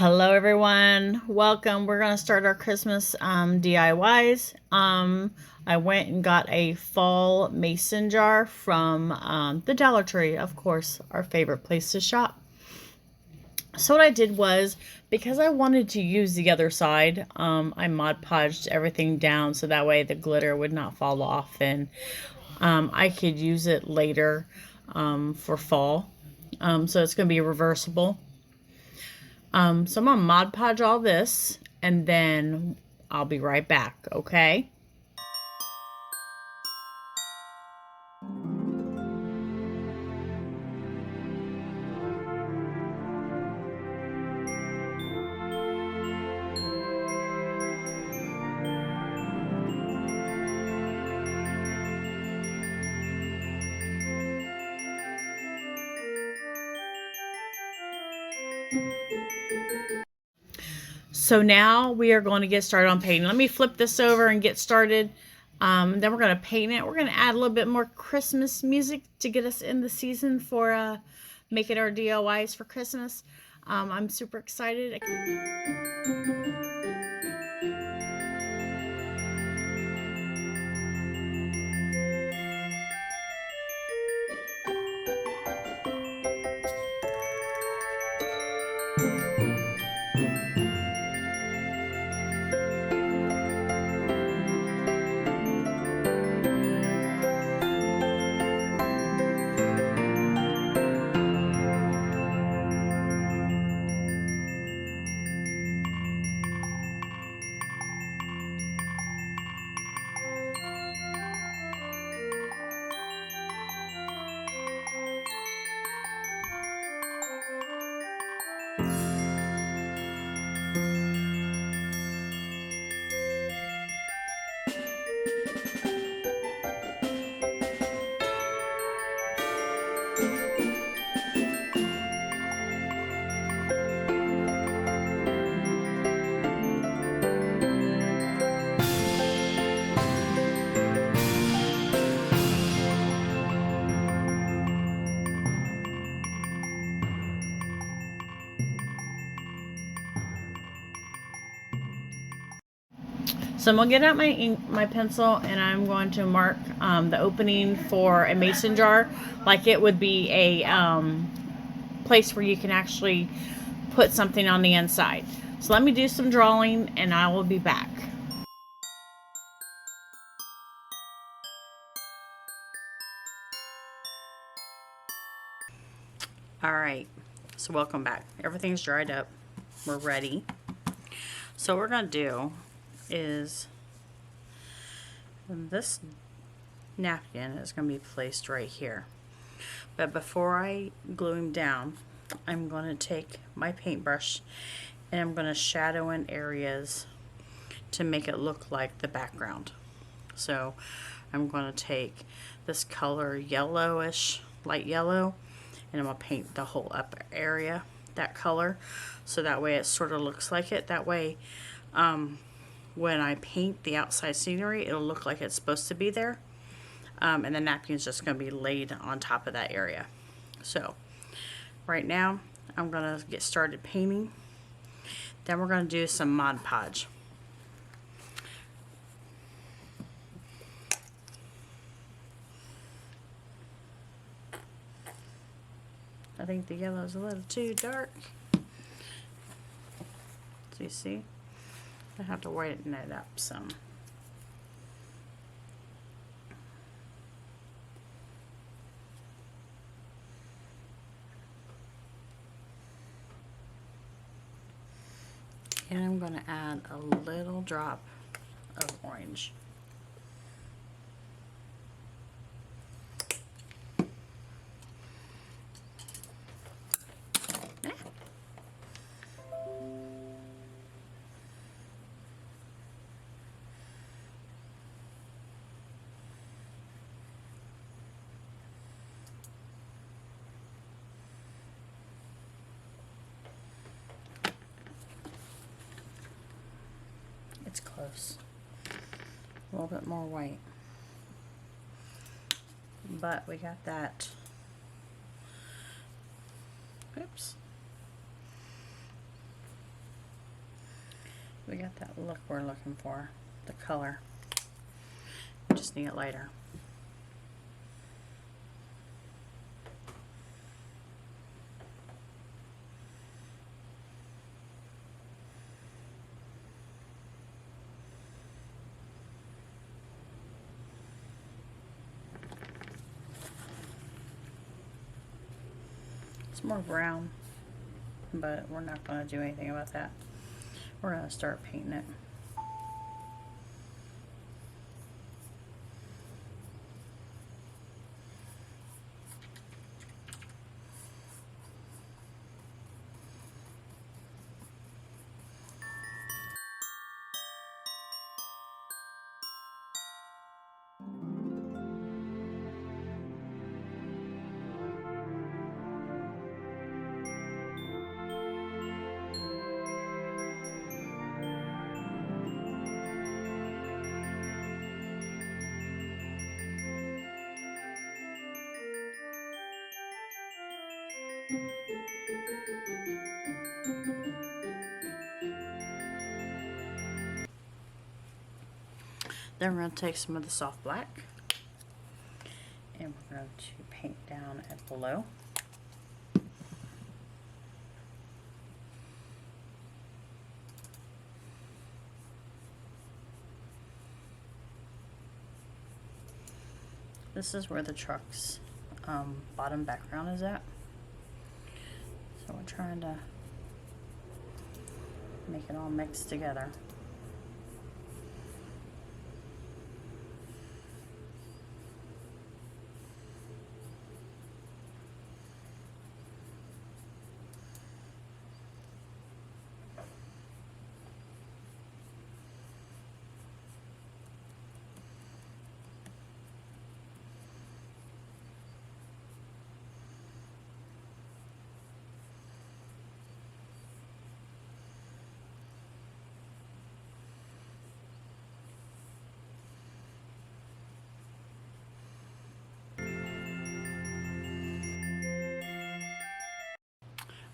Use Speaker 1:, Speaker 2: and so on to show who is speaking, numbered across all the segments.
Speaker 1: Hello everyone, welcome. We're going to start our Christmas DIYs. I went and got a fall mason jar from the Dollar Tree, of course, our favorite place to shop. So what I did was, because I wanted to use the other side, I Mod Podged everything down so that way the glitter would not fall off and I could use it later for fall. So it's going to be reversible. So I'm going to Mod Podge all this, and then I'll be right back, okay? So now we are going to get started on painting. Let me flip this over and get started. Then we're going to paint it. We're going to add a little bit more Christmas music to get us in the season for making our DIYs for Christmas. I'm super excited. So I'm going to get out my pencil and I'm going to mark the opening for a mason jar like it would be a place where you can actually put something on the inside. So let me do some drawing and I will be back. Alright, so welcome back. Everything's dried up. We're ready. So what we're going to do is this napkin is going to be placed right here. But before I glue him down, I'm going to take my paintbrush and I'm going to shadow in areas to make it look like the background. So I'm going to take this color yellowish, light yellow, and I'm going to paint the whole upper area that color so that way it sort of looks like it. That way when I paint the outside scenery, it'll look like it's supposed to be there. And the napkin's just going to be laid on top of that area. So right now I'm going to get started painting. Then we're going to do some Mod Podge. I think the yellow is a little too dark. So you see, I have to whiten it up some. And I'm going to add a little drop of orange. It's close. A little bit more white. But we got that. Oops. we got that look we're looking for, the color. Just need it lighter. It's more brown, but we're not going to do anything about that. We're going to start painting it. Then we're going to take some of the soft black and we're going to paint down at below. This is where the truck's bottom background is at. So we're trying to make it all mixed together.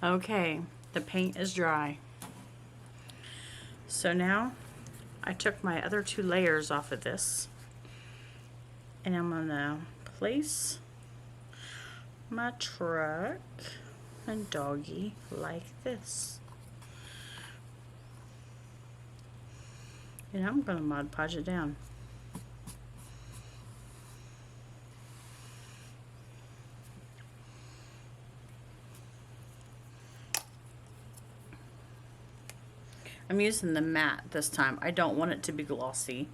Speaker 1: Okay, the paint is dry. So now I took my other two layers off of this and I'm gonna place my truck and doggy like this. And I'm gonna Mod Podge it down. I'm using the matte this time. I don't want it to be glossy.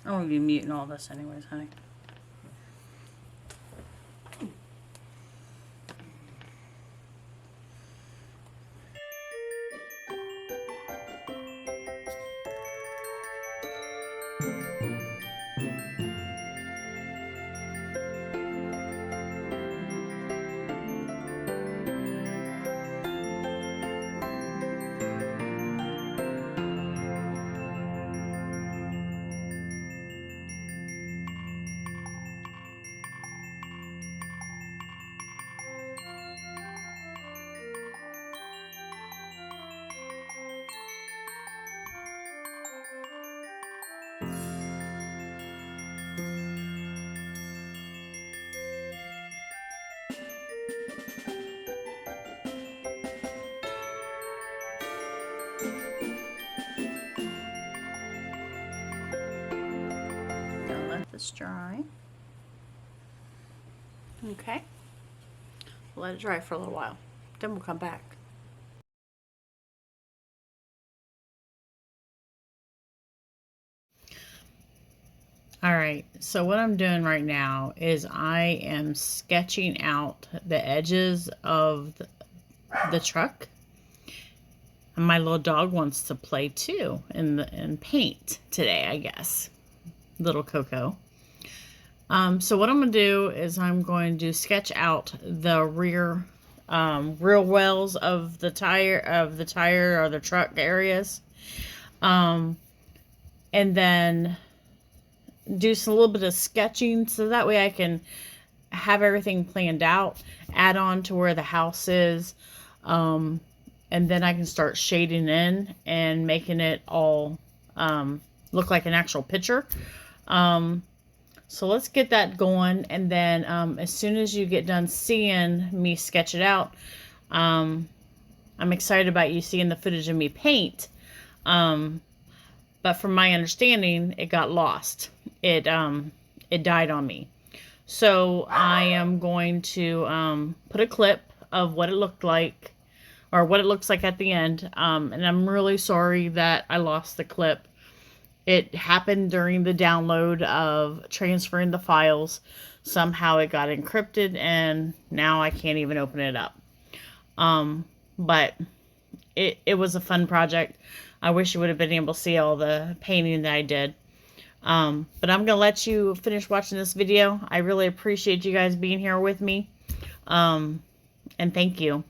Speaker 1: I'm gonna be muting all this anyways, honey. Gonna let this dry. Okay. Let it dry for a little while. Then we'll come back. All right, so what I'm doing right now is I am sketching out the edges of the truck. And my little dog wants to play too and paint today, I guess. Little Coco. So what I'm going to do is I'm going to sketch out the rear wells of the tire or the truck areas. And then do a little bit of sketching so that way I can have everything planned out, add on to where the house is, and then I can start shading in and making it all look like an actual picture. So let's get that going, and then as soon as you get done seeing me sketch it out, I'm excited about you seeing the footage of me paint. But from my understanding, it got lost. It died on me. So I am going to put a clip of what it looked like, or what it looks like at the end. And I'm really sorry that I lost the clip. It happened during the download of transferring the files. Somehow it got encrypted, and now I can't even open it up. But it was a fun project. I wish you would have been able to see all the painting that I did. But I'm going to let you finish watching this video. I really appreciate you guys being here with me. And thank you.